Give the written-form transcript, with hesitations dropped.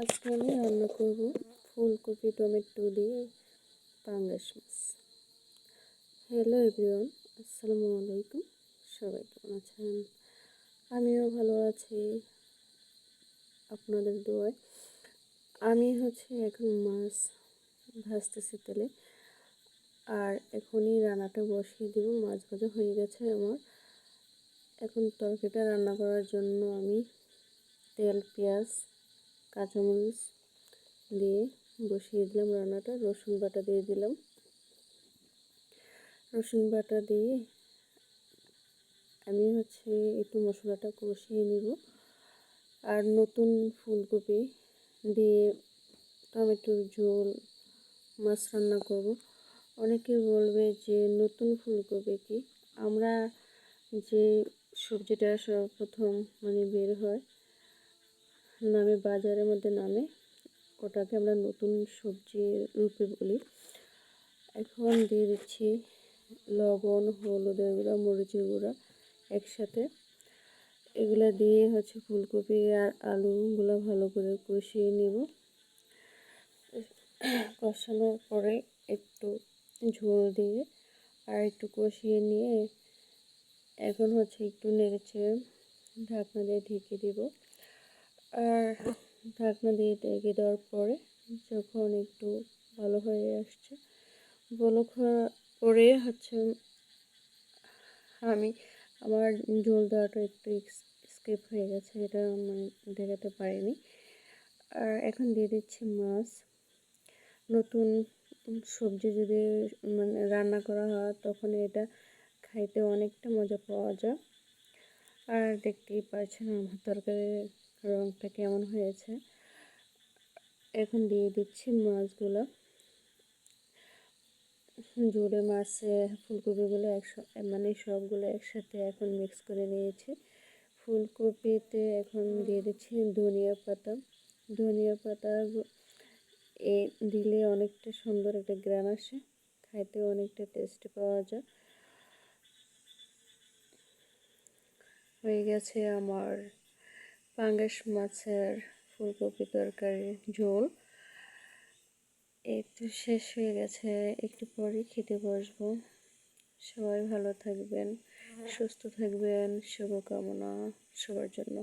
আজকে আমি রান্না করব ফুলকপি টমেটো দিয়ে পাঙ্গাস মাছ। হ্যালো এভরিওয়ান, আসসালামু আলাইকুম। সবাই কেমন আছেন? আমিও ভালো আছি আপনাদের দোয়ায়। আমি এখন মাছ ভাজতেছি তেলে, আর এখনই রান্নাটা বসিয়ে দিব। মাছ ভাজা হয়ে গেছে আমার। এখন তরকারিটা রান্না করার জন্য আমি তেল, পেঁয়াজ, কাঁচামরিচ দিয়ে বসিয়ে দিলাম রান্নাটা। রসুন বাটা দিয়ে দিলাম। রসুন বাটা দিয়ে আমি একটু মশলাটা কষিয়ে নিব। আর নতুন ফুলকপি দিয়ে টমেটোর ঝোল মাছ রান্না করব। অনেকে বলবে যে নতুন ফুলকপি কি? আমরা যে সবজিটা সর্বপ্রথম বের হয় নামে, বাজারের মধ্যে নামে, ওটাকে আমরা নতুন সবজি রূপে বলি। এখন দিয়ে দিচ্ছি লবণ, হলুদের গুঁড়া, মরিচের গুঁড়া একসাথে। এগুলা দিয়ে ফুলকপি আর আলুগুলো ভালো করে কষিয়ে নেব। কষানোর পরে একটু ঝোল দিয়ে আর একটু কষিয়ে নিয়ে এখন একটু নেড়েচেড়ে ঢাকনা দিয়ে ঢেকে দেব। আর ঢাকনা দিয়ে ঢেকে দেওয়ার পরে যখন একটু ভালো হয়ে আসছে, বলক পরে আমি আমার ঝোল দেওয়াটা একটু স্কিপ হয়ে গেছে, এটা দেখাতে পারিনি। আর এখন দিয়ে দিচ্ছি মাছ। নতুন সবজি যদি রান্না করা হয় তখন এটা খাইতে অনেকটা মজা পাওয়া যায়। আর দেখতেই পাচ্ছেন আমার তরকারির রঙটা কেমন হয়েছে। এখন দিয়ে দিচ্ছি মাছগুলো। জোরে মাছে ফুলকপিগুলো সবগুলো একসাথে এখন মিক্স করে নিয়েছি। ফুলকপিতে এখন দিয়ে দিচ্ছি ধনিয়া পাতা। ধনিয়া পাতা দিলে অনেকটা সুন্দর একটা গ্রান আসে, খাইতে অনেকটা টেস্টি পাওয়া যায়। হয়ে গেছে আমার পাঙ্গাস মাছের ফুলকপি তরকারি ঝোল। একটু শেষ হয়ে গেছে, একটু পরে খেতে বসবো। সবাই ভালো থাকবেন, সুস্থ থাকবেন, শুভকামনা সবার জন্য।